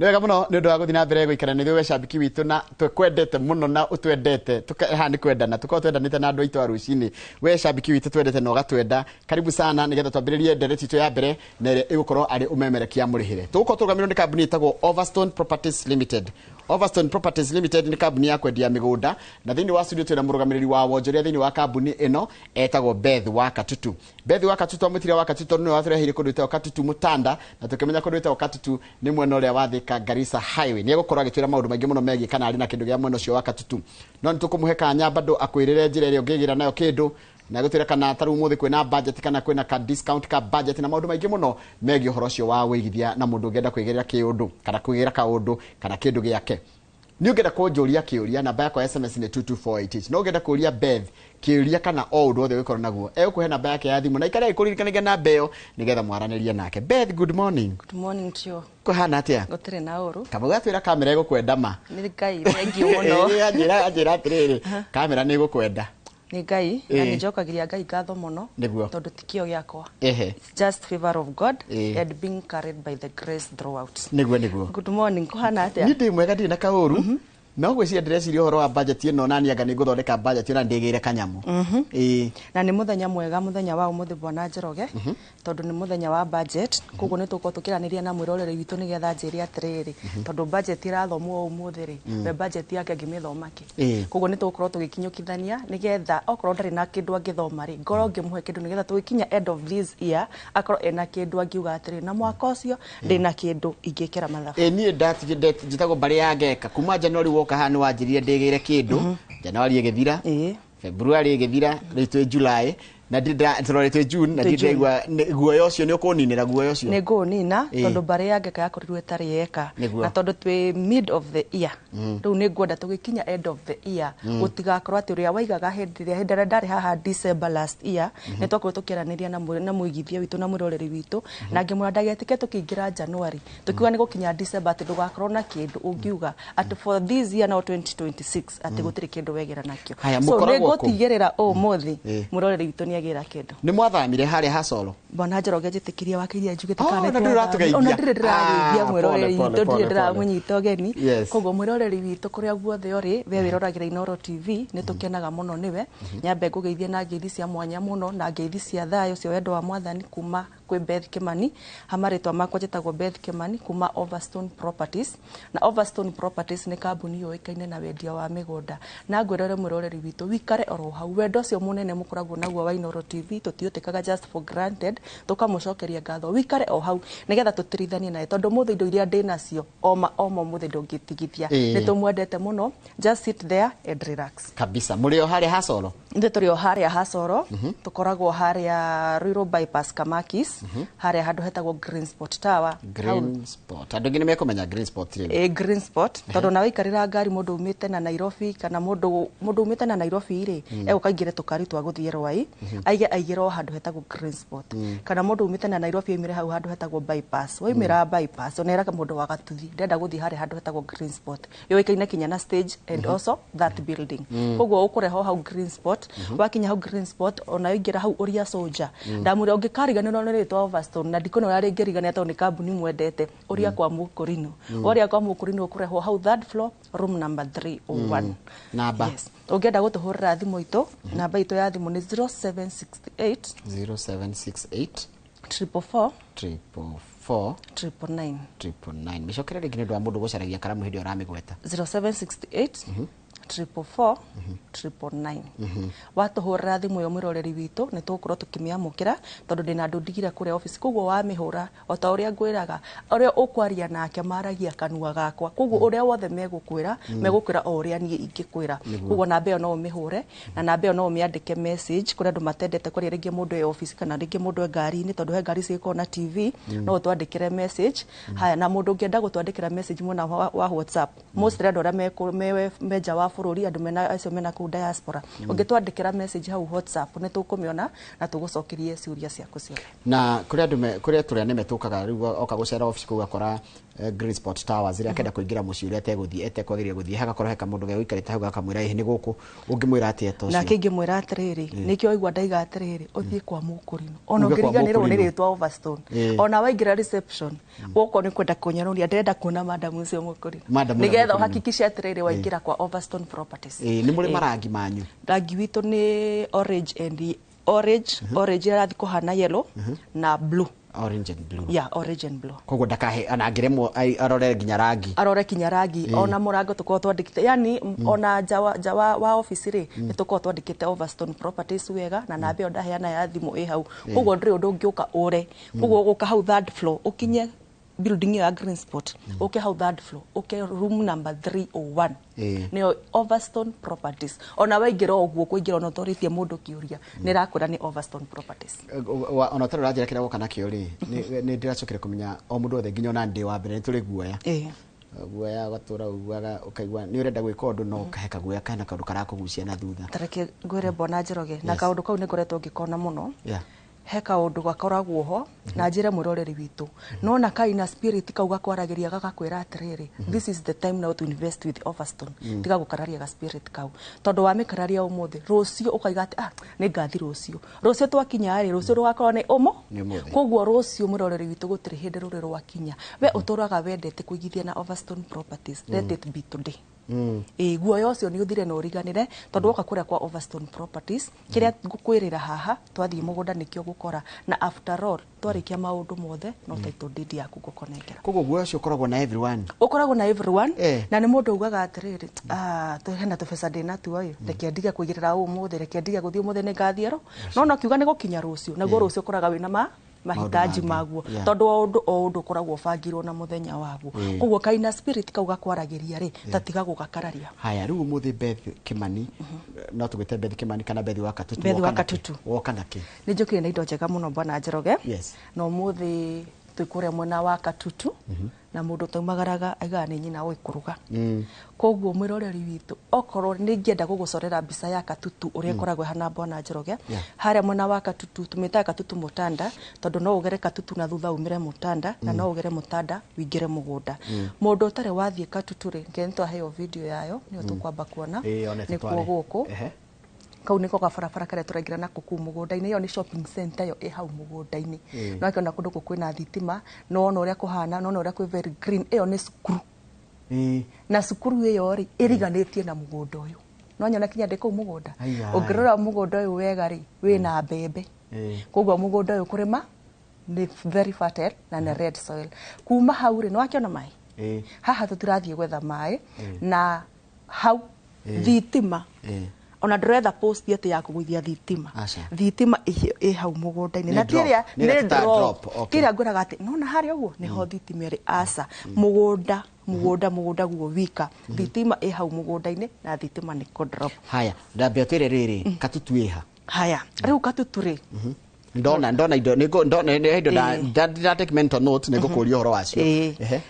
Nĩwega mũno nĩ ũndũ wa gũthiĩ na mbere gũikarania we shabiki witũ na twendete mũno na ũtwendete hani kwendana tukorwo twendanĩte na andũ aitũ a rũcinĩ we shabiki witũ twendete na ũgatwenda karibu sana nĩgetha twambĩrĩrie ndereti itũ ya mbere na ĩrĩa ĩgũkorwo arĩ ũmemerekia mũrĩhĩre tũgũkorwo tũrũgamĩrĩirwo nĩ kambuni ĩtagwo Overstone Properties Limited. Overstone Properties Limited nĩ kambuni ya kwendia mĩgũnda na thĩinĩ wa studio twĩna mũrũgamĩrĩri wa wonjoria thĩinĩ wa kambuni ĩno etagwo Beth Wakatutu. Beth Wakatutu amũtire Wakatutu nĩ watũrehire kũndũ gwĩtagwo Katutu Mũtanda na tũkĩmenya kũndũ gwĩtagwo Katutu nĩ mwena ũrĩa wa Thika Garissa Highway. Nĩ egũkorwo agĩtwĩra maũndũ maingĩ mũno megiĩ kana arĩ na kĩndũ gĩa mwena ũcio wa Katutu. No nĩ tũkũmũhe kanya bado akwĩrĩre njĩra ĩrĩa ũngĩgĩra nayo kĩndũ na gũtwĩra kana tarũ mũthĩ kwĩna budget kana kwĩna ka discount ka budget na maũndũ maingĩ mũno megiĩ ũhoro ũcio wa wĩigithia na mũndũ ũngĩenda kwĩgĩrĩra kĩũndũ kana kwĩgĩra kaũndũ kana kĩndũ gĩake. Nĩ ũngĩenda kũnjũria kĩũria namba yakwa SMS nĩ 22488. No ũngĩenda kũria Beth kĩũria kana o ũndũ wothe wĩkorwo naguo egũkũhe namba yake ya thimũ na ikare ĩkũririkanagia namba ĩyo nĩgetha mwaranĩrie nake. Beth, good morning. Good morning to you. Kũhana atĩa? Gũtirĩ na ũru. Kaba ũgatwĩra kamera ĩgũkwenda ma. Nĩ Ngai thengi mũno. Anjĩra atĩrĩrĩ kamera nĩ ĩgũkwenda. Nĩ Ngai na nĩ njokagĩria Ngai ngatho mũno tondũ ti kĩo gĩakwa. It's just favor of God and being carried by the grace throughout. Nĩguo. Good morning. Kũhana atĩa? Nĩ ndĩ mwega ndirĩ na kaũru. No gwĩciria ndĩreciria ũhoro wa budget ĩno na nianga nĩ ngũthondeka budget ĩno ndĩgĩire kanyamũ. Na nĩ mũthenya mwega mũthenya wa ũmũthĩ Bwana Njoroge tondũ nĩ mũthenya wa budget koguo nĩ tũkorwo tũkĩranĩria na mwĩroreri witũ nĩgetha njĩre atĩrĩrĩ tondũ budget irathomwo ũmũthĩ rĩ we budget yake ngĩmĩthoma kĩ koguo nĩ tũkorwo tũgĩkinyũkithania nĩgetha okorwo ndarĩ na kĩndũ angĩthoma rĩ ngorwo ngĩmũhe kĩndũ nĩgetha tũgĩkinya end of this year akorwo ena kĩndũ angiuga atĩrĩ na mwaka ũcio ndĩna kĩndũ ingĩkĩra mathabu. Niĩ njĩtagwo Mbarĩ ya Ngeka kuma January woka hano wanjirie ndĩgĩire kĩndũ January ĩgĩthira February ĩgĩthira rĩu twĩ July na ndĩrorete June na ndĩraigua guoya ũcio nĩ ũkũninĩra guoya ũcio. Nĩ ngũnina tondũ Mbarĩ ya Ngeka yakorirwo ĩtarĩ yeka na tondũ twĩ mid of the year rĩu nĩ ngwenda tũgĩkinya end of the year gũtigakorwo atĩ ũrĩa waigaga hĩndĩ ĩrĩa ndarĩ haha December last year nĩ twakorwo tũkĩaranĩria na mũigithia witũ na mwĩroreri witũ na ngĩmwĩra ndagetĩke tũkĩingĩra January tũkiuga nĩ gũkinya December atĩ ndũgakorwo na kĩndũ ũngiuga atĩ for this year now 2026 atĩ gũtirĩ kĩndũ wegera nakĩo. So nĩ ngũtigĩrĩra ũmũthĩ mwĩroreri witũ nĩ agĩra kĩndũ. Nĩ mwathamire harĩa Hasolo. Bwana Njoroge njĩtĩkirie wakĩria njugĩte kana ona ndĩrĩ ndĩrageithia mwĩroreri witũ ndĩrĩ ndĩramũnyita ũgeni koguo mwĩroreri witũ kũrĩa guothe ũrĩ we wĩroragĩra Inooro TV nĩ tũkenaga mũno nĩwe nyambe ngũgeithie na ngeithi cia mwanya mũno na ngeithi cia thayũ cia wendo wa Mwathani kuma kwĩ Beth Kimani hamarĩtwa makwa njĩtagwo Beth Kimani kuma Overstone Properties na Overstone Properties nĩ kambuni yũĩkaine na wendia wa mĩgũnda na ngwĩrore mwĩroreri witũ wikare oro hau wendo ũcio mũnene mũkoragwo naguo wa Inooro TV tũtiũtĩkaga just for granted tũkamũcokeria ngatho wikare o hau nĩgetha tũtirithanie naye tondũ mũthĩ indo iria ndĩ nacio oma mũthĩ ndũngĩtigithia nĩ tũmwendete mũno just sit there and relax kabisa. Mũrĩ o harĩa Hasolo? Nĩ tũrĩ o harĩa Hasolo tũkoragwo harĩa Ruiru bypass Kamakis harĩa handũ hetagwo Green Spot Tower. Green Spot andũ nĩ mekũmenya Green Spot rĩu. Green Spot tondũ na waikarĩra ngari mũndũ umĩte na Nairobi kana mũndũ umĩte na Nairobi rĩ egũkaingĩre tũkari twa gũthiĩ Rwai aigĩrwo handũ hetagwo Green Spot kana mũndũ umĩte na Nairobi aimĩre hau handũ hetagwo bypass waimĩra bypass oneraga mũndũ wa Gatuthi ndenda gũthiĩ harĩa handũ hetagwo Green Spot yũĩkaine kinya na stage and also that building koguo ũkũreho hau Green Spot wakinya hau Green Spot ona ingĩra hau ũria Soldier ndamwĩra ũngĩkariganĩrwo nĩ rĩtwa Overstone na ndikona ũrĩa rĩngĩrigania tondũ nĩ kambuni mwendete ũria kwa Mũkũrinũ ũria kwa Mũkũrinũ ũkũrehwo hau third floor room number 301 namba ũngĩenda gũtũhũrĩra thimũ itũ namba itũ ya thimũ nĩ 0768 444 999. Mĩcokere rĩngĩ nĩ ũndũ wa mũndũ gũcaragia karamu hĩndĩ ũramĩgweta. 0768 444 999. Watũhũrĩra thimũ yo mwĩroreri witũ nĩ tũgũkorwo tũkĩmĩamũkĩra tondũ ndĩna andũ ndigire kũrĩa office koguo wamĩhũra o ta ũrĩa ngwĩraga ũrĩa ũkwaria nake maragia kanua gakwa koguo ũrĩa wothe megũkwĩra o ũrĩa niĩ ingĩkwĩra koguo namba ĩyo no ũmĩhũre na namba ĩyo no ũmĩandĩke message kũrĩ andũ matendete kwaria rĩngĩ mũndũ e office kana rĩngĩ mũndũ e ngari-inĩ tondũ he ngari ciĩkoo na TV no ũtwandĩkĩre message haya na mũndũ ũngĩenda gũtwandĩkĩra message mwena wa WhatsApp most andũ arĩa menja wa bururi andu mena acio mena ku diaspora ungitwandikira message hau WhatsApp ne tukumiona na tugucokerie ciuria ciaku ciothe na kuria turia nime tukaga riu oka gucera office ku gakora Green Sport Towers iria kenda kuingira muci uria teguthie etekwagiria guthie hagakorwo heka mundu ge wikarite hau gakamwira ihi ni guku ungimwira ati etocio na kingi mwira atiriri nikio igwa ndaiga atiriri uthie kwa mukurino ona ngiriganirwo ni ritwa Overstone ona waingira reception guko ni kwenda kunyaruria ndenda kuona madam ucio mukurino nigetha uhakikishe atiriri waingira kwa Overstone Properties ni muri marangi manyu rangi witu ni orange and orange irathi kuhana yellow na blue orange and blue yeah orange and blue koguo ndakahe anangiremo arore kinya rangi ona murango tuko twandikite yani ona jawa wa office ri nituko twandikite Overstone Properties wega na nabe ondaheana ya thimu hau koguo ndiri undu ngiuka ure koguo guka hau third floor ukinye building ya Green Sport okay hau third floor okay room number 301 ni Overstone Properties ona waingira oguo kuingira ona authority mundu kiuria ni rakura ni Overstone Properties ona tara rajira kira gukana kio ri ni ndiracokere kumenya o mundu othe nginya ona ndi wa mbere ni turi guoya guoya gatura ugaga ukaigwa ni urenda gwika undu no kaheka guoya kana kaundu karakugucia na thutha tareke ngwire Bona Njoroge na kaundu kau ni ngoretwo ngikona muno heka undu gakoragwo ho na njire mwiroreri witu no na kaina spirit kauga kwarageria gagakwira atiriri this is the time now to invest with Overstone tiga gukararia ga spirit kau tondu wa mikararia umuthi rucio ukaiga ati ni ngathi rucio twakinya ri rucio rugakorwo ni umo koguo rucio mwiroreri witu gutiri hindi ruri rwakinya we uturaga wendete kuigithia na Overstone Properties let it be today guoya ucio ni uthire na uriganire tondu woka kuria kwa Overstone Properties kiria ngukwirira haha twathie mugunda nikio gukora na after all twarikia maundu mothe no title deed yaku gukonengera koguo guoya ucio ukoragwo na everyone na ni mundu ugaga atiriri tuhena tubesa ndina tuoyo reke ndige kuigirira umuthi reke ndige guthie umuthi ni ngathiero no kiuga ni gukinya rucio naguo rucio koraga wina mahitaji maguo tondu o undu koragwo bangirwo na muthenya waguo koguo kaina spirit kauga kwaragiria ri tatiga gugakararia haya riu muthi Beth Kimani no tugite Beth Kimani kana Beth Wakatutu woka naki ni njukire na indo njega muno Bona Njoroge no muthi twikuria mwena wa Katutu na mundu taumagaraga aiga ni nyina we kuruga koguo mwiroreri witu okorwo ni ngienda gugucorera mbica ya Katutu uria koragwo hana Bona Njoroge haria mwena wa Katutu tumita Katutu Mutanda tondu no ugere Katutu na thutha umire Mutanda na no ugere Mutanda wingire mugunda mundu utare wathie Katutu ri ngento heyo video yayo ni tukwamba kuona ni kuo guku kau niko gabarabara kare turagira na kuku mugunda-ini iyo ni shopping center yo hau mugunda-ini no akiona kundu kwina thitima no ona uria kuhana no ona uria kwi very green iyo ni sukuru na sukuru iyo ri iriganitie na mugunda uyu no nyona kinya ndiko mugunda ungirora mugunda uyu wega ri wina mbembe koguo mugunda uyu kurima ni very fertile na ni red soil kuma hau ri no akiona mai haha tutirathie gwetha mai na hau thitima ona ndretha post yete ya kugwithia thitima hau mugunda-ini na kiria ni drop kiria nguraga ati no na hari uguo ni ho thitima ri asa mugunda guo wika thitima hau mugunda-ini na thitima ni ko drop haya ndambia twire riri Katutu iha haya riu Katutu ri ndona indo indo da take mental note nego kuria horo wacio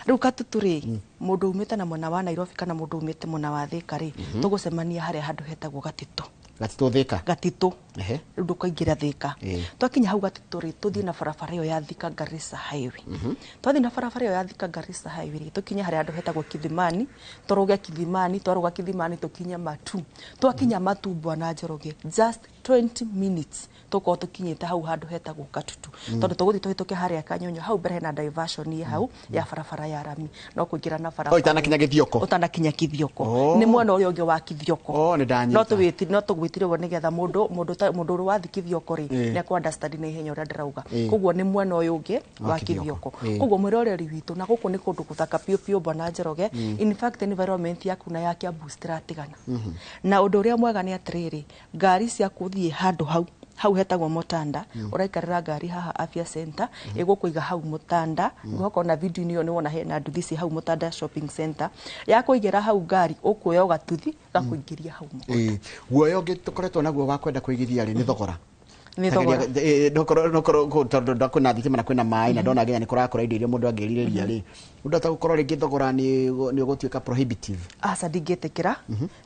riu Katutu ri mundu umite na mwena wa Nairobi kana mundu umite mwena wa Thika ri tugucemania haria handu hetagwo Gatito riu ndukaingira Thika twakinya hau Gatito ri tuthie na barabara iyo ya Thika Garissa highway twathie na barabara iyo ya Thika Garissa highway ri tukinya haria handu hetagwo Kithimani twaruga Kithimani tukinya Matu twakinya Matu Bona Njoroge just 20 minutes tuko tukinyite hau handu hetagwo Katutu tondu tuguthi tuhituke haria Kanyonyo hau mbere na diversion ye hau ya barabara ya rami no kuingira na barabara utanakinya Kithioko ni mwena uria ungi wa Kithioko no tugwitire wo nigetha mundu wathi Kithioko ri ni ku understand na ihenya uria ndirauga koguo ni mwena uyu ungi wa Kithioko koguo mwiroreri witu na guku ni kundu kuthaka pio Bona Njoroge in fact environment yaku na ya Kiambu stratigana na undu uria mwega ni atiriri ngari cia kuthie handu hau hetagwo Mutanda uraikarira ngari haha Afya Center igukuiga hau Mutanda ngoko na video niyo ni wona hena nduthi hau Mutanda shopping center ya kuigira hau ngari ukuoya ugatuthi gakuingiria hau guoya ungi tukoretwo naguo wa kwenda kuigithia ri ni thogora Nĩ thogora. Nokoro tondu ndakuna thitima na kwina mai na ndona nginya ni kurakora indo iria mundu angiririria ri. Undata gukorwo ringi thogora ni ugutuika prohibitive. Aca ndingĩtĩkĩra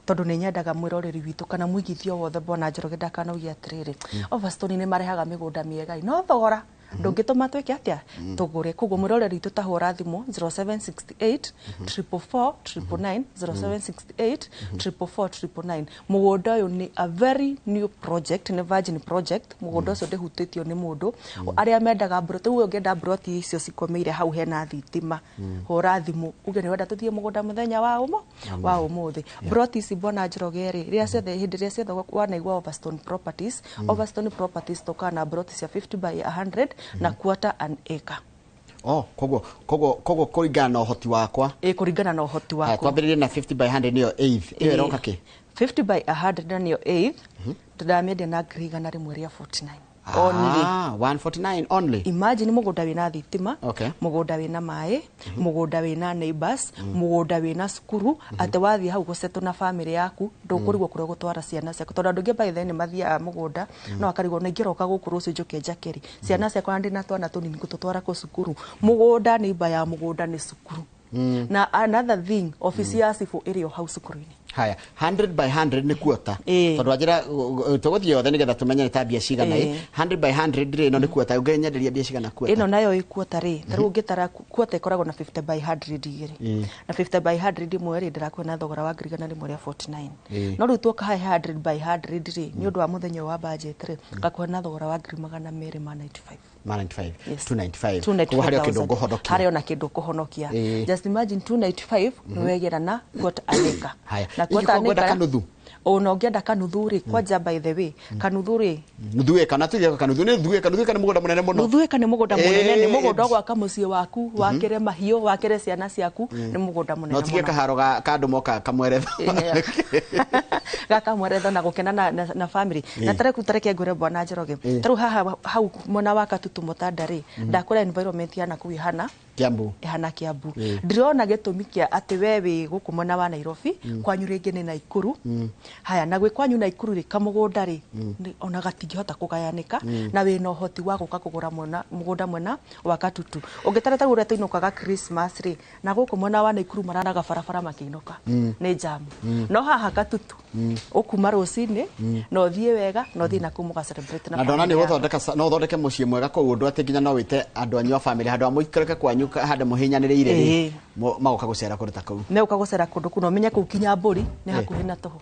tondu nĩ nyendaga mwĩroreri witũ kana mũigithio wothe Bwana Njoroge ndakanauge atĩrĩrĩ Overstone nĩ marehaga mĩgũnda mĩega no thogora ndũngĩtũma twĩke atĩa tũgũre koguo mwĩroreri tũtahũra thimũ 0768 444 999 0768 444 999 mũgũnda ũyũ nĩ a very new project nĩ virgin project mũgũnda ũcio ndĩhutĩtio nĩ mũndũ arĩa mendaga broti ũyũ ũngĩenda broti icio cikomeire hau hena thitima hũra thimũ uge nĩ wenda tũthiĩ mũgũnda mũthenya wa ũmũthĩ broti ici Bwana Njoroge rĩ rĩrĩa ciothe hĩndĩ ĩrĩa ciothe wanaigua Overstone Properties tũkaga na broti cia 50 by 100 na quarter an acre. Kogo kuringana na uhoti wakwa. Kuringana na uhoti wakwa. Twambĩrĩrie na 50 by 100 niyo 8th. Iyo iroka ki? 50 by 100 niyo 8th. Tũramĩendia na ngiri igana rĩmwe rĩa 49. Only 149 only. Imagine mũgũnda wĩna thitima, okay. Mũgũnda wĩna maĩ, mũgũnda wĩna neighbors, mũgũnda wĩna cukuru, atĩ wathiĩ hau gũcetwo na family yaku, ndũkũrigwo kũrĩa gũtwara ciana ciaku. Tondũ andũ aingĩ by then mathiaga mũgũnda, no akarigwo na ingĩroka gũkũ rũciũ njoke njakeri. Ciana ciakwa ndĩ na twana tũnini gũtũtwara kũ cukuru. Mũgũnda neighbor ya mũgũnda nĩ cukuru. Na another thing, ofisi ya cibũ ĩrĩ o hau cukuru-inĩ. Haya 100 by 100 ni quarter tondu ajira tuguthie yothe nigetha tumenye ni tabia cigana 100 by 100 ri no ni quarter ungenyenderia bia cigana quarter ino nayo i quarter ri taru ngitara quarter ikoragwo na 50 by 100 igiri na 50 by 100 imwe ri ndirakwena thogora wa ngirigana rimwe ria 49 no riu tuoka 100 by 100 ri ni undu wa muthenyo wa budget ri ngakwena thogora wa ngiri magana 295 295 hari kindu nguhonokia hari ona kindu kuhonokia just imagine 295 nwegera na quarter acre na quarter kanuthu ona ungienda kanuthu ri kwanja by the way kanuthu ri nuthu eka na tuge kanuthu ni nuthu kana mugunda munene muno nuthu eka ni mugunda munene ni mugunda gwa kamucie waku wakire mahiu wakire ciana ciaku ni mugunda munene no tige kaharo ka ndu moka kamweretho gakamweretho na gukena na family na tareke ngure Bwana Njoroge taru haha hau mona waka tutumutanda ri ndakora environment yana ku ihana Kiambu ndirona gitumi kia ati wewe guku mona wa Nairobi kwanyu ringi ni Naikuru haya na gwe kwanyu Naikuru ri kamugunda ri ona gatingihota kugayanika na we no hoti wa guka kugura mugunda mwena wa Katutu ungitara ta uria tuinokaga Christmas ri na guku mona wa Naikuru maranaga barabara makiinoka ni jam no haha Katutu ukuma rucini no thie wega no thie na kumuga celebrate na ndona ni guthondeka no thondeke mucie mwega ko undu ati nginya no wite andu anyu a family handu amuikareke kwanyu handa muhinyaniriire magoka gucera kundu ta kuu meuka gucera kundu kuno menye kuu kinya mburi ni hakuhi na toho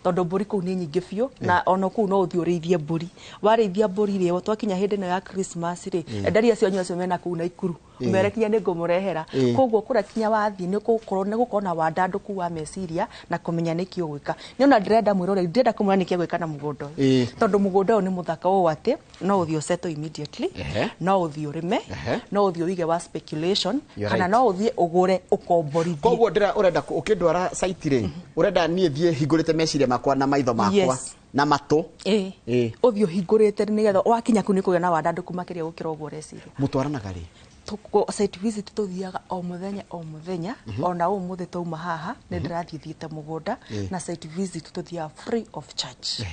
tondu mburi kuu ni nyingi biu na ona kuu no uthio reithie mburi wareithia mburi ri twakinya hindi no ya Christmas ri endaria cio nyu acio mena kuu Naikuru merekinya ni ngumurehera koguo kura kinya wathi ni gukorwo na wandanduku wa meciria na kumenya niki ugwika ni ona ndirenda mwirore ndirenda kumenya niki gwika na mugunda tondu mugunda uyu ni muthaka o ate no uthio settle immediately no uthio rime no uthio wige wa speculation kana no uthie ugure ukomborithie koguo ndira urenda ukindwara site ri urenda nie thie hingurite meciria makwa na maitho makwa na matu uthio hingurite nigetha wakinya ku ni kugia na wandanduku makiria gukira uguo reciria mutwaranaga ri tuko site visit tuthiaga o muthenya ona umuthi tuma haha ni ndirathithiite mugunda na site visit tuthiaga free of charge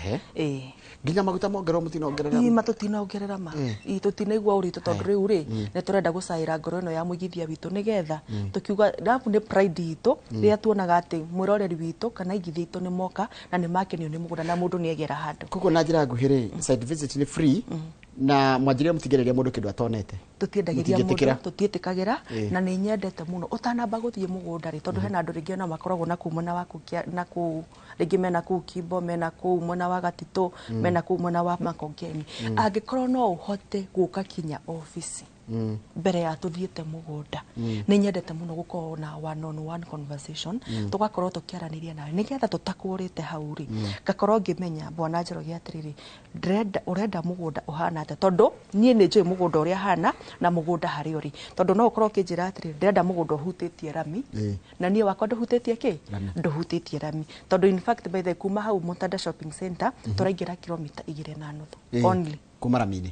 nginya maguta mongerwo mutinongerera matutinongerera ma tutinaigua uritu tondu riu ri ni turenda gucaira ngoro ino ya muigithia witu nigetha tukiuga rapu ni pride itu ria tuonaga ati mwiroreri witu kana igithi itu ni moka na ni makenio ni mugunda na mundu ni egera handu kuko na njira nguhiri site visit ni free na mwanjiria mutigereria mundu kindu atonete tutiendagiria mundu tutietikagera na ni nyendete muno utanamba guthie mugunda ri tondu hena andu ringi na makoragwo na kumona waku na ku ringi mena ku Kimbo mena ku mona wa Gatito mena ku mona wa Makongeni angikorwo no uhote guka kinya office mbere ya tuthiete mugunda ni nyendete muno gukorwo na one on one conversation tugakorwo tukiaraniria nawe nigetha tutakurite hau ri gakorwo ngimenya Bwana Njoroge atiriri urenda mugunda uhana ate tondu nie ni njui mugunda uria hana na mugunda hari uri tondu no ukorwo kinjira atiriri ndirenda mugunda uhutitie rami na nie wakwa nduhutitie ki nduhutitie rami tondu in fact by the kuma hau Mutada shopping center turaingira kilomita 2.5 only kumaramini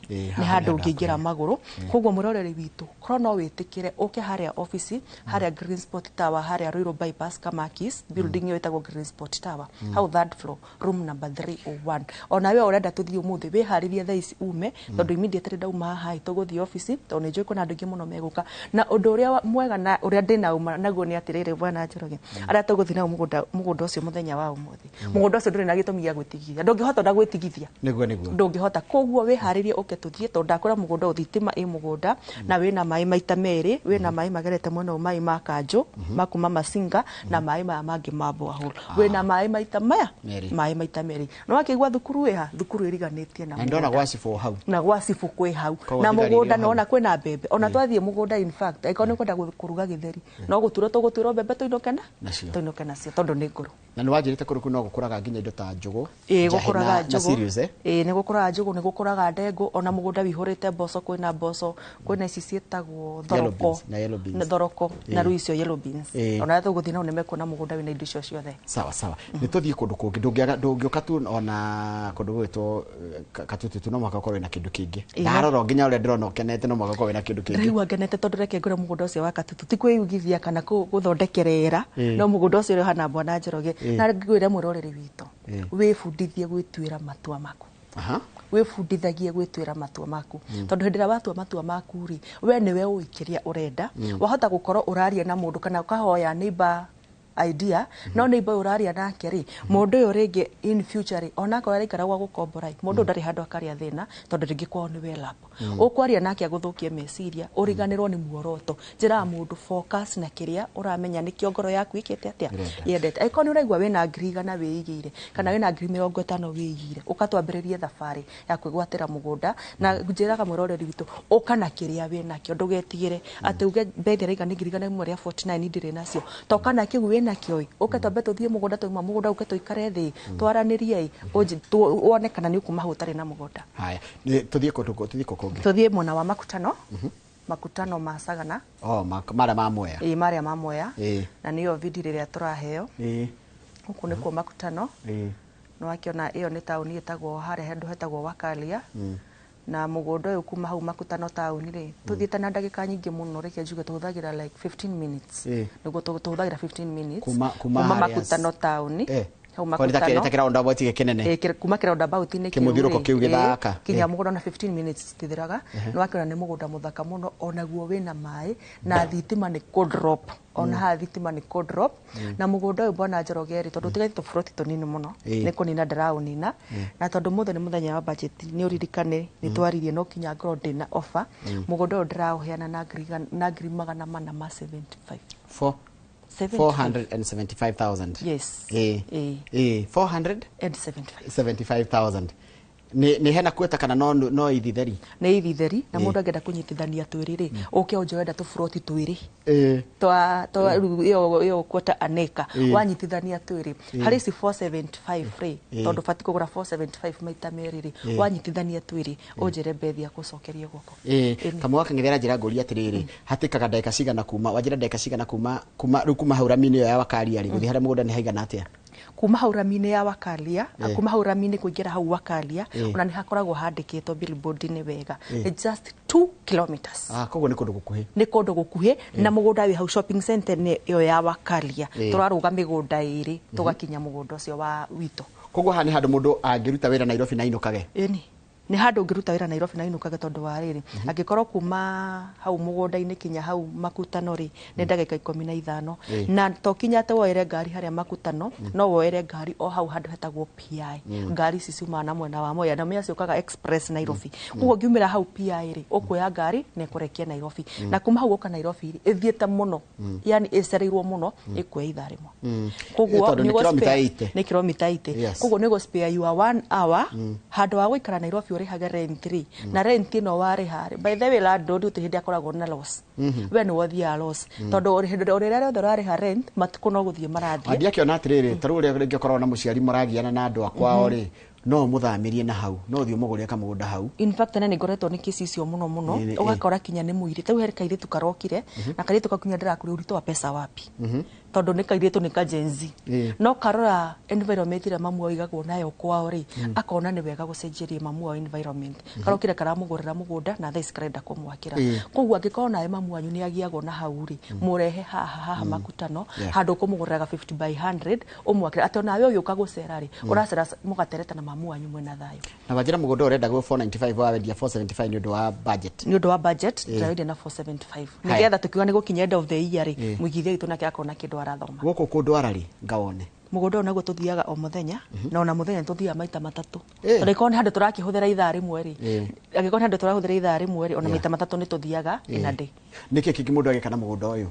ni handu ngingira maguru koguo muroreri witu korwo no witikire uke haria office haria Green Spot Tower haria Ruiru bypass Kamakis building yo itagwo Green Spot Tower hau third floor room number 301 ona we urenda tuthii umuthi we haririe thaa ici ume tondu immediately ndauma haha tuguthii office tondu njui kuna andu ingi muno meguka na undu uria mwega na uria ndina uma naguo ni atirire bwana Njoroge aria tuguthii na mugunda ucio muthenya wa umuthi mugunda ucio nduri na gitumi gia gwitigithia ndungihota ndagwitigithia niguo ndungihota koguo we haririe uke tuthie tondu ndakora mugunda uthitima i mugunda na wina mai maita meri wina mai magerete muno mai ma kanjo makuma masinga na mai ma mangi mabo ahul wina mai maita maya mai maita meri no akigwa thukuru iha thukuru iriganitie na ndona gwacifo hau na gwacifo kwi hau na mugunda nona kwina mbembe ona twathie mugunda in fact aiko ni kwenda kuruga githeri no guturo mbembe tuinokena cio tondu ni nguru na ni wajirite kuruku no gukuraga nginya indo ta njugu gukuraga njugu ni gukuraga njugu ni gukuraga ndengu ona mugunda wihurite mboco kwina ici cietagwo thoroko na thoroko na rui icio yellow beans ona tuguthii na nimekuona mugunda wina indo icio ciothe sawa ni tuthii kundu kungi ndungiuka tu ona kundu gwitwo katutu no mwaka korwe na kindu kingi ndarora nginya ule ndirona ukenete no mwaka korwe na kindu kingi riu ngenete tondu reke ngure mugunda ucio wa katutu ti kwiyugithia kana guthondekerera no mugunda ucio uri hana Bwana Njoroge na ngwire muroreri witu wifundithie gwitwira matua maku wifundithagie gwitwira matua maku tondu hindira watua matua maku ri we niwe uikiria urenda wahota gukorwo uraria na mundu kana ukahoya neighbor idea no neighbor uraria nake ri mundu uyu ringi in future ona ko yarikara gwa gukombora mundu ndari handu akaria thina tondu ringi kwao ni welap ukwaria nake aguthukie meciria uriganirwo ni muoroto njira mundu focus na kiria uramenya ni kiongoro yaku ikete atia yendete aiko ni uraigwa wina ngiriga na wiigire kana wina ngiri 50 wiigire ukatwambiririe thafari ya kwigwatira mugunda na njiraga muroreri witu ukana kiria wina kio ndugetigire ati uge bethi raiga ni ngiriga na 49 ndire nacio tokana kiu wina kioi ukatwambe tuthie mugunda tuima mugunda uke tuikare thi twaranirie wone kana ni ukuma hutari na mugunda haya tuthie kundu tuthie mona wa makutano makutano ma Sagana mara ma Mwea mara ma Mwea na niyo video riria turaheo huku ni kwa makutano no akiona iyo ni tauni etagwo hare hendu hetagwo Wakalia na mugunda uyu kuma hau makutano tauni ri tuthiete na ndagika nyingi muno reke njuge tuhuthagira like 15 minutes niguo tuhuthagira 15 minutes kuma makutano tauni kwa nita kira onda bauti kenene kuma kira onda bauti ni kimuthiruko kiu githaka kinya mugunda na 15 minutes tithiraga no akiona ni mugunda muthaka muno ona guo wina mai na thitima ni cold drop ona ha thitima ni cold drop na mugunda uyu Bwana Njoroge ri tondu tigaito froti tonini muno ni kunina drownina na tondu muthe ni muthenya wa budget ni uririkane ni twaririe no kinya ground na offer mugunda uyu ndiraheana na ngiri 475 475,000 yes 475,000 ni hena kweta kana no ithitheri ni ithitheri na mundu angenda kunyitithania twiriri uke onjoenda tu froti twiri yo kweta aneka wanyitithania twiri hari si 475 free tondu fati kugura 475 maita meriri wanyitithania twiri onjere bethi ya gucokeria goko kamwa kangethera njira nguri atiriri hatikaga ndeka cigana kuma wajira ndeka cigana kuma hauramini ya Wakalia ri guthi hara mugunda ni haigana atia kuma hauramini ya Wakalia kuma hauramini kuingira hau Wakalia ona ni hakoragwo handikitwo billboard ni wega it's just 2 kilometers koguo ni kundu gukuhi na mugunda wi hau shopping center ni yo ya Wakalia turaruga migunda iri tugakinya mugunda ucio wa wito koguo hani handu mundu angiruta wira Nairobi na inukage ni handu ngiruta wira Nairobi na inukage tondu wa riri angikorwo kuma hau mugunda-ini kinya hau makutano ri ni ndagika 15 na to kinya te woere ngari haria makutano no woere ngari o hau handu hetagwo PI ngari ici ciuma na mwena wa Mwea na mia ciukaga express Nairobi kugo ngiumira hau PI ri ukuya ngari ne kurekia Nairobi na kuma hau uka Nairobi ri ithiete muno yani icereirwo muno ikuya itharimo kugo ni kilomita 8 kugo ni go spare you 1 hour handu wa guikara Nairobi hage rent 3 na rent no wari hari by the way landlord utihindi akoragwo na loss we ni wothia loss tondu uri hindi uri rero ndorari ha rent matuko no guthie marathie andia kiona atiriri taru ri ngikorwo na muciari muragiana na andu akwa ri no muthamirie na hau no thio muguria kamugunda hau in fact na ngoretwo ni kesi icio muno ugakora kinya ni muiri tau herika ire tukarokire na kari tukakunya ndira kuri urito wa pesa wapi tondu ni kairitu ni ka Gen Z no karora environment ira mamu oigagwo nayo kwao ri akona ni wega gucenjeria mamu o environment karokire karamugurira mugunda na thaa iskarenda kumwakira koguo angikona mamu wanyu ni agiagwo na hau ri murehe haha makutano handu kumugurira 50 by 100 umwakira ati nawe ugiuka gucera ri uracera mugatereta na mamu wanyu mwena thayo na wajira mugunda urenda go 495 wa wendia 475 ni undu wa budget traide na 475 nigetha tukiuga ni gukinya end of the year ri mwigithia itu nake akona kindu arathoma guku kundwara ri ngawone mugunda onaguo tuthiaga o muthenya na ona muthenya tuthiaga maita matatu turikona handu turakihuthira ithaa rimwe ri agikona handu turahuthira ithaa rimwe ri ona maita matatu ni tuthiaga ina day niki kingi mundu agikana mugunda uyu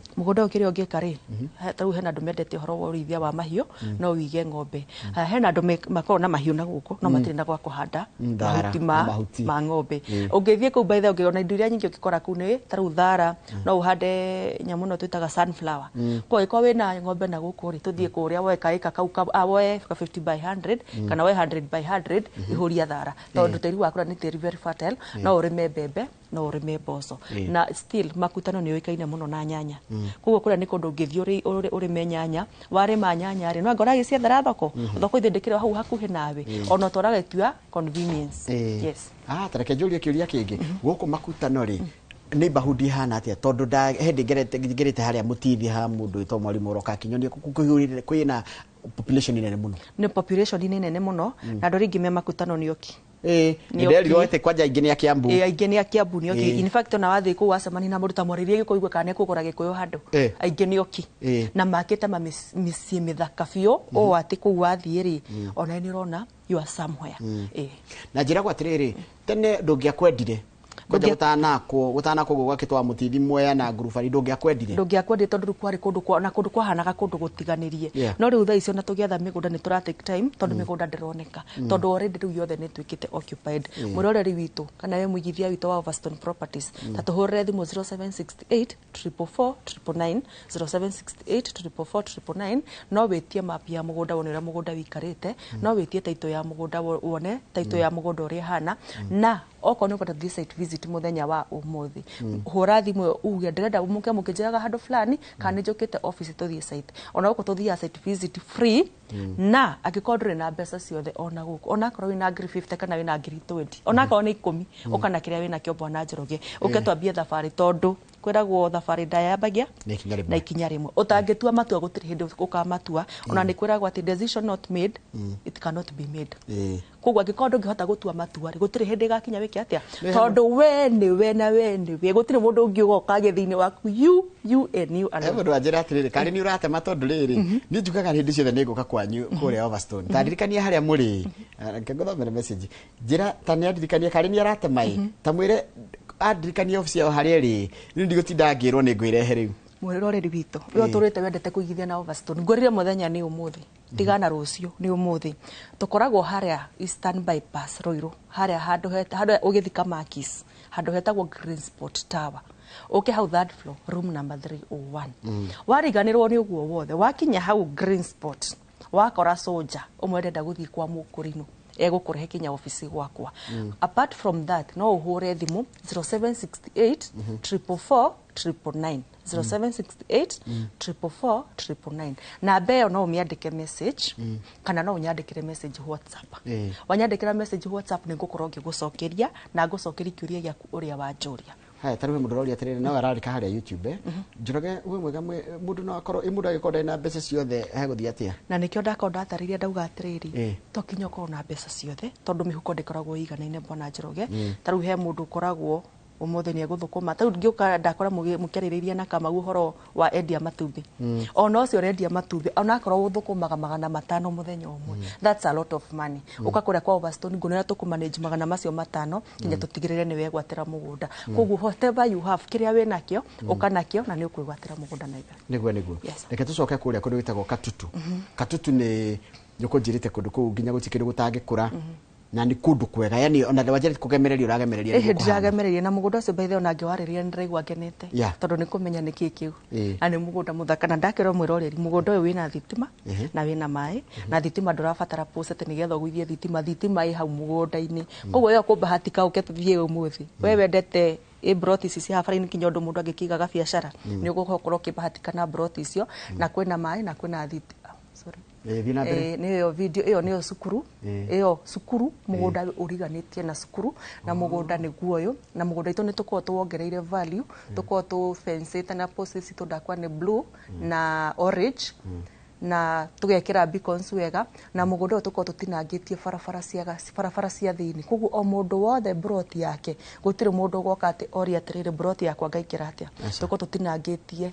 kiri ogika ri tau hena andu mendete horo wa urithia wa mahiu no wige ng'ombe hena andu makona mahiu na guku no matire na gwa kuhanda mahuti ma ng'ombe ungithie ku by the ungiona indu iria nyingi ukikora ku ni taru thara no uhande nyamu no twitaga sunflower kwa iko wina ng'ombe na guku ri tuthie kuria we kaika kau awoe 50 by 100 kana we 100 by 100 ihuria thara tondu tiri wakura ni tiri very fertile no urime bebe no urime mboco na still makutano ni yoikaine muno na nyanya kuguo kuria ni kundu ngithio urime nyanya warima nyanya ri no ngora giciethera thoko ithindikire hau hakuhi nawe ona toragetua convenience yes tareke njurie kiuria kingi guku makutano ri ni bahudi hana atia tondu da hendi ngerete haria mutithi ha mundu ito mwalimu roka kinyonie kuhurire kwina population nene muno ni population nene muno na ndori ngime makutano ni oki nderi roete kwaja ingenia Kiambu ingenia Kiambu ni oki in fact na wathi ku wacemani na mundu ta mwaririe gikuigwe kana kugura gikuyu handu ingenia oki na maketa misie mithaka bio o ati ku wathi ri ona ni rona you are somewhere na njira kwa tiriri tene ndungia kwendire gutana ko gwakitwa mutithi mweya na ngurubari ndungiakwendire tondu kwari kundu kwahanaga kundu gutiganirie no riu thaa icio na tugiatha migunda ni tura take time tondu migunda ndironeka tondu already riu yothe ni twikite occupied muroreri witu kana we muigithia witu wa Overstone Properties ta tuhurire thimu 0768 444 999 0768 444 999 no witie map ya mugunda wonera mugunda wikarite no witie taito ya mugunda wone taito ya mugunda uri hana na oko no kwenda this site visit muthenya wa umuthi hura thimu uge ndirenda umuke mukijiraga handu fulani kana njukite office tuthie site ona uko tuthia site visit free na akikodre na mbeca ciothe ona guku ona korwo wina ngiri 50 kana wina ngiri 20 ona korwo ni 10 ukana kiria wina kio Bwana Njoroge uketwambia thabari tondu kwiragwo thabari ndayambagia na ikinya rimwe utangitua matua gutiri hindi ukamatua ona ni kwiragwo ati decision not made it cannot be made kugwa gikondo ngihota gutua matua ri gutiri hindi gakinya wiki atia tondu we gutiri mundu ungi ugoka githini waku you and you and mundu ajira atiriri kari ni urate matondu riri ni njukaga hindi ciothe ni nguka kwanyu kuria Overstone tandirikania haria muri ngithomera message njira tanirikania kari ni arate mai tamwire adirikania office yao haria ri ni ndigutinda ngirwo ni ngwirehe riu mwiroreri witu yo turite wendete kuigithia na Overstone ngorire muthenya ni umuthi tigana rucio ni umuthi tukoragwo haria Eastern Bypass Ruiru haria handu ugithika Makis handu hetagwo Green Spot Tower okay hau third floor room number 301 wariganirwo ni uguo wothe wakinya hau Green Spot wakora soldier umwendenda guthii kwa mukurino egukurehe kinya office gwakwa apart from that no uhure thimu 0768 444 999 0768 444 999 na beo no umiandike message kana no unyandikire message WhatsApp wanyandikira message WhatsApp ni ngukorwo ngigucokeria na ngucokeria kiuria gyaku uria wanjuria haya tarwe mundu roria atiriri no ararika haria YouTube Njoroge we mwega mundu no akorwo mundu agikorwo na mbeca ciothe heguthia atia na nikio ndakonda atariria ndauga atiriri tokinya ko na mbeca ciothe tondu mihuko ndikoragwo iganaine Bwana Njoroge taru he mundu koragwo umuthi ni eguthukuma tau ngiuka ndakora mukiririria na kama uhoro wa endia matumbi ona ucio rendia matumbi ona akorwo uthukumaga 500 muthenya umwe that's a lot of money ukakora kwa Overstone ngunira tukumanage 500 macio 5 kinya tutigirire ni wegwatira mugunda koguo whatever you have kiria we nakio ukanakio na ni ukwigwatira mugunda na iga niguo reke tucoke kuria kundu witagwo Katutu Katutu ni nyuko njirite kundu ku nginya gutikiri gutangikura na ni kundu kwega yani ona wajira kugemereria uragemereria ni ndiragemereria na mugunda ucio baithe ona ngiwariria ndiraigua ngenete tondu ni kumenya ni kikiu ani mugunda muthaka na ndakero mwiroreri mugunda uyu wina thitima na wina mai na thitima ndurabatara poset ni getha guithie thitima i hau mugunda-ini koguo yo kubahatika uketuthie umuthi we wendete broti ici cia habara-ini kinya undu mundu angikigaga biacara ni ugukorwo kibahatika na broti icio na kwina mai na kwina thitima niyo video iyo niyo cukuru iyo cukuru mugunda uriganitie na cukuru na mugunda ni guoyo na mugunda itu ni tuko tuwongereire value tuko tu fence na posts itu ndakwa ni blue na orange na tugekira beacons wega na mugunda tuko tutinangitie barabara cia thiini koguo o mundu wothe broti yake gutire mundu goka ati ori atirire broti yakwa ngaikira atia tuko tutinangitie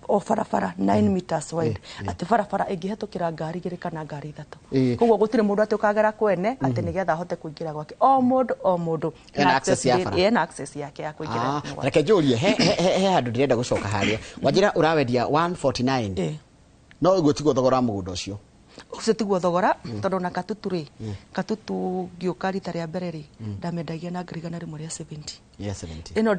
o barabara 9 meters wide ati barabara ingihetukira ngari igiri kana ngari ithatu koguo gutire mundu ati ukagera kwene ati nigetha ahote kuingira gwake o mundu ena access yake ya kuingira reke njurie he handu ndirenda gucoka haria wajira urawendia 149 no igutigo thogora mugunda ucio ucio tiguo thogora tondu na katutu katutu ngiuka rita ria mbere ndamendagia na ngirigana rimwe ria 70 ino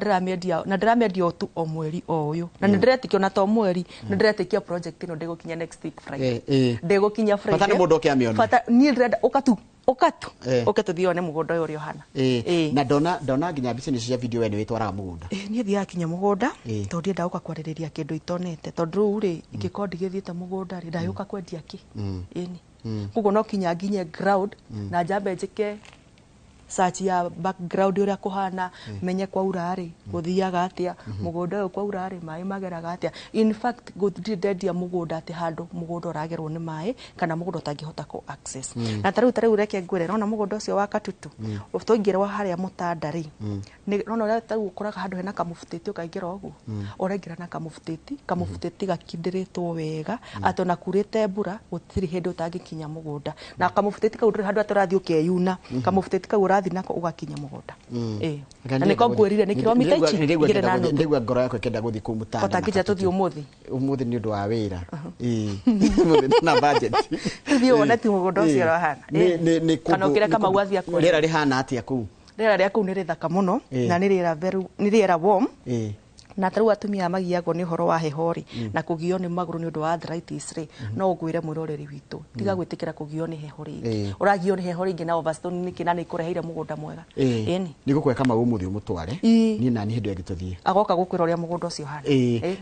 ndiramendia tu o mweri o uyu na ndiretikio na to mweri ndiretikio project ino ndigukinya next week Friday ndigukinya Friday pata ni mundu ukiamiona pata ni ndirenda ukatu thione mugunda uyu uri ohana na ndona nginya mbica cia video we ni witwaraga mugunda ni thia kinya mugunda tondu ndienda guka kwaririria kindu itonete tondu riu ingiko ndigithiete mugunda ndayuka kwendia ki ini kugo no kinya nginye ground na njambe njike search ya background uria kuhana menye kwa urari guthiaga atia mugunda uyu kwa urari mai mageraga atia in fact guthirendia mugunda ati handu mugunda uragerwo ni mai kana mugunda utangihota ku access na tariu reke ngwire na mugunda ucio wa katutu utoingirwa haria mutandari ni no ria tariu ukuraga handu hena kamufuteti ukaingira ogu urengira na kamufuteti gakindiritwo wega atona kurite mbura gutiri hindu utangikinya mugunda na kamufuteti kau handu aturathi ukeyuna kamufuteti kau urathi nako ugakinya mugunda na niko ngwirire ni kilomita ichi ngire na ndigwa ngoro yako kenda guthi ku mutanda otakija tuthi umuthi ni undu wa wira umuthi na budget tuthi wona ti mugunda ucio rahana ni kana ukira kama wathi akwa rira rihana atia ku rira ria ku ni rithaka muno na ni rira warm na taru atumia magiago ni horo wa hehori na kugio ni maguru ni undu wa arthritis no ugwire mwiroreri witu tiga gwitikira kugio ni hehori uragio ni hehori ingi na overstone ni kina ni kureheire mugunda mwega ni gukwe kama umuthi umutware ni nani hindu yagituthie agoka gukwira uria mugunda ucio hana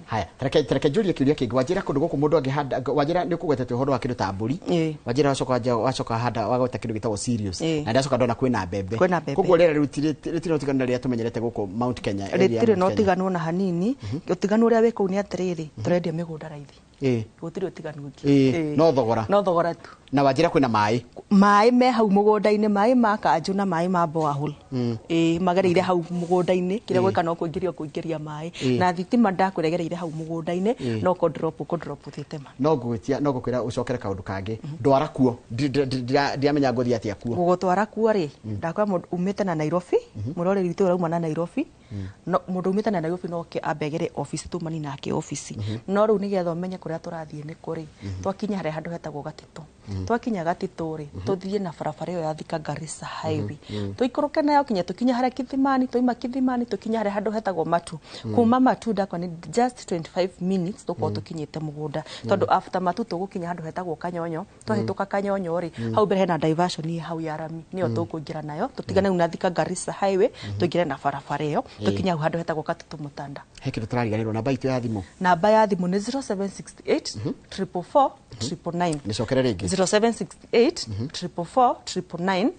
haya tareke juria kiuria kingi wajira kundu guku mundu angihanda wajira ni kugwetete horo wa kindu ta mburi wajira wacoka handa wagota kindu gitagwo serious na ndacoka ndona kwina mbembe koguo rera rutire utigana ria tumenyerete guku Mount Kenya ria no tiganu na hanini utiganu uria weko ni atiriri turendia migunda raithi gutiri utiganu no thogora tu na wajira kwina mai me hau mugunda-ini mai ma kanju na mai ma borehole magereire hau mugunda-ini kire gweka no kuingiria mai na thitima ndakuregereire hau mugunda-ini no ko drop thitima no gukwira ucokere kaundu kangi ndwara kuo ndiamenya nguthi atia kuo gugutwara kuo ri ndakwa umite na Nairobi muroreri witu urauma na Nairobi no mundu umite na Nairobi no ke abegere office tumani nake office no riu nigetha umenye kuria turathie ni kuri twakinya hare handu hetagwo Gatito twakinya Gatito ri tuthie na barabara iyo ya Thika Garissa highway tuikuruke nayo kinya tukinya hare Kithimani toima Kithimani tukinya hare handu hetagwo Matu kuma Matu ndakwa ni just 25 minutes tuko tukinyite mugunda tondu after Matu tugukinya handu hetagwo Kanyonyo twahituka Kanyonyo ri hau mbere hena diversion hau ya rami niyo tukungira nayo tutigane na Thika Garissa highway tuingire na barabara iyo tukinya handu hetagwo Katutu Mutanda hekiru turariganirwo namba itu ya thimu ni 0768 444 999 nicokere ringi 0768 444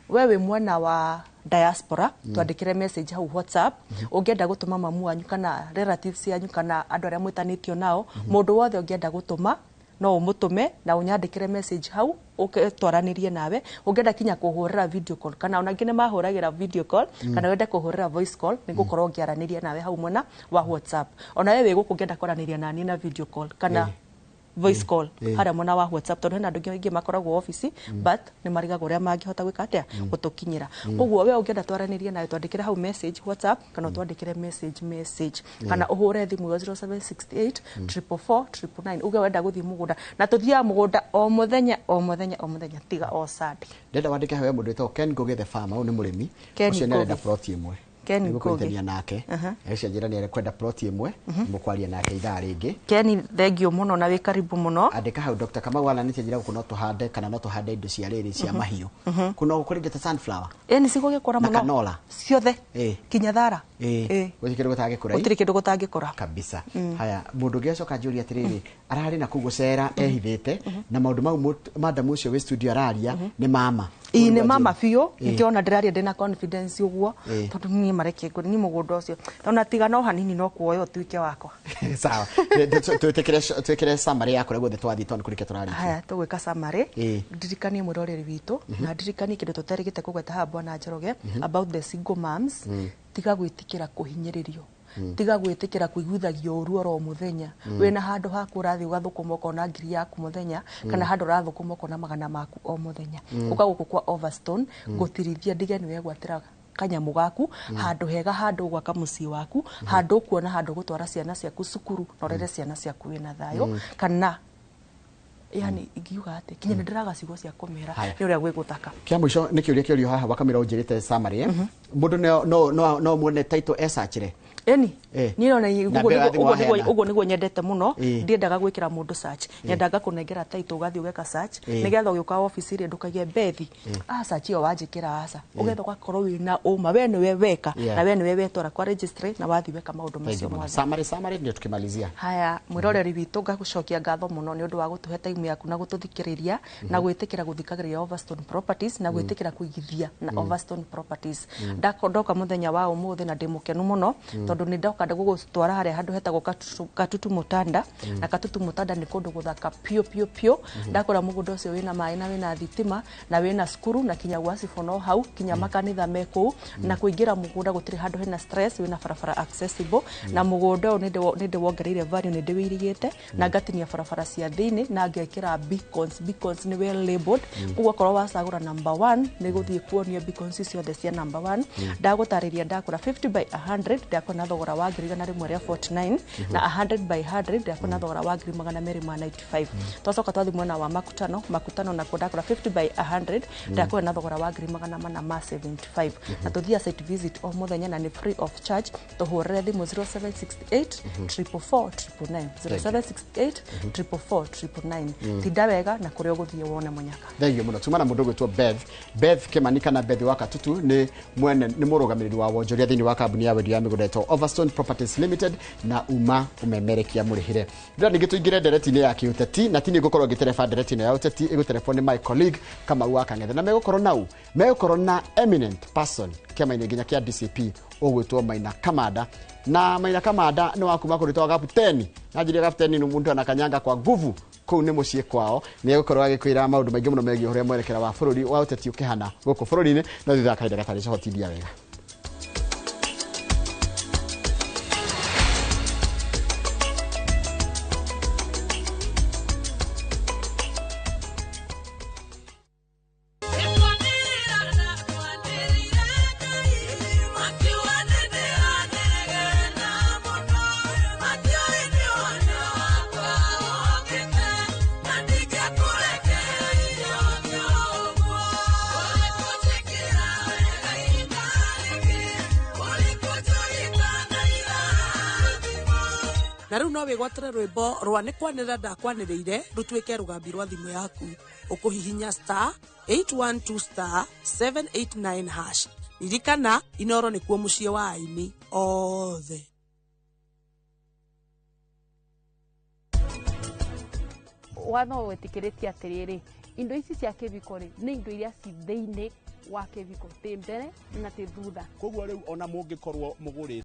wewe mwana wa diaspora twandikire message hau WhatsApp ungienda gutuma mamu wanyu kana relatives yanyu kana andu aria mwitanitio nao mundu wothe ungienda gutuma no umutume na unyandikire message hau uketwaranirie nawe ungienda kinya kuhurira video call kana ona ngine mahuragira video call kana wenda kuhurira voice call nigukorwo ngiaraniria nawe hau mwena wa WhatsApp ona wewe guku ngienda kwaraniria nani na video call kana voice call haria mona wa WhatsApp tondu hena andu aingi makoragwo office but ni marigaga uria mangihota gwika atia gutukinyira koguo we ungienda twaranirie nawe twandikire hau message WhatsApp kana twandikire message kana uhure thimu 0768 444 999 uge wenda guthii mugunda na tuthia mugunda o muthenya tiga o Sunday ndenda wandike hawe mundu wetwo Ken Ngugi the farmer ni murimi ucio ni arenda plot imwe Ken Ngugi nake acio njira ni kwenda plot imwe mukwaria nake ithaa ringi Ken thengio muno na wi karibu muno andika hau Dr. Kamau ala nitie njira kuno tuhande kana no tuhande indo cia riri cia mahiu kuno kuringita sunflower ni sigugikora muno kanola ciothe kinya thara gutikira gutangikura gutiri kindu gutangikura kabisa haya mundu ngiacoka njuri atiriri arari na kugucera ehithite na maundu mau madam ucio we studio araria ni mama ni mama biu ngiona ndiraria ndina confidence uguo tondu ni mareke ni mugunda ucio tona tiga no hanini no kuoyo tuike wakwa sawa twekere summary yakore gothe twathi tondu kurike turaria haya tugwika summary ndirikanie mwiroreri witu na ndirikanie kindu tutarigite kugweta ha Bwana Njoroge about the single moms tiga gwitikira kuhinyiririo tiga gwitikira kuiguthagio uru oro muthenya wena handu haku rathi ugathukuma kona ngiri yaku muthenya kana handu rathukuma kona magana maku o muthenya ukaguku kwa Overstone gutirithia ndigeni we gwatira kanyamu gaku handu hega handu gwaka mucii waku handu kuona handu gutwara ciana ciaku cukuru no rere ciana ciaku wina thayo kana yani igiuga ate kinya ndiraga cigo cia kumera ni uria gwiguthaka kia mwisho ni kiuria kiurio haha wakamira unjirite summary mundu no muone title esachire ni rona ugo niguo nyendete muno ndiendaga gwikira mundu search nyendaga kunengera title ugathi ugeka search nigetha ugiuka office ri ndukagie Bethi search yo wanjikira asa ugetha ugakorwo wina uma we ni we weka na we ni we wetora kwa registry na wathi weka maundu macio mothe summary ndio tukimalizia haya mwiroreri witu ngagucokia ngatho muno ni undu wa gutuhe time yaku na gututhikiriria na gwitikira guthikagiria Overstone Properties na gwitikira kuigithia na Overstone Properties ndakondoka muthenya wa umuthi na ndimukenu muno tondu ni ndoka ndagugutwara haria handu hetagwo Katutu Mutanda na Katutu Mutanda ni kundu guthaka pio ndakora mugunda ucio wina mai na wina thitima na wina skuru na kinya gwasifono hau kinya makanitha meku na kuingira mugunda gutiri handu hena stress wina barabara accessible na mugunda ni ndewongereire value ni ndiwirigite na ngatinia barabara cia thiini na ngekira beacons ni well labeled kuwa korwo wacagura number 1 ni guthie kuonia beacons ciothe cia number 1 ndagutariria ndakora 50 by 100 ndakora na thogora wa ngiri na rimwe ria 49 na 100 by 100 ndakora na thogora wa ngiri magana meri ma 95 twacoka twathi mwena wa makutano na kudakora 50 by 100 ndakora na thogora wa ngiri magana mana ma 75 na tuthia site visit o muthenya na ni free of charge tuhurire thimu 0768 444 0768 444 tinda wega na kuria guthie wone munyaka thegio muno tumana mundu gwitwo Beth Kimanika na Beth wa Katutu ni murugamiriri wa wonjoria thini wa kambuni ya wendi ya migunda etwo Overstone Properties Limited na uma umemerekia murihire ndira ningi tuingire ndereti-ini ya kiuteti na tini gukorwo ngitereba ndereti-ini ya uteti iguterefoni my colleague Kamau wa Kang'ethe na megukorwo na eminent person kiama-ini nginya kia DCP ogwitwo Maina Kamanda na Maina Kamanda ni wakuma kuritwa kapteni na njiri kapteni ni mundu anakanyanga kwa nguvu kuu ni mucie kwao ni egukorwo agikwira maundu maingi muno megie uria mwerekera wa bururi wa uteti ukihana guku bururi-ini no thitha kaida gatari cohotithia wega na riu no wigwatire rwimbo rwa ni kwanira ndakwaniriire rutwike rugambi rwa thimu yaku ukuhihinya *812*789# ririkana Inoro ni kuo mucie wa aini othe watho wetikiritie atiriri indo ici cia kiviko ni indo iria ci thiini wa kiviko ti mbere na ti thutha koguo riu ona mungikorwo muguri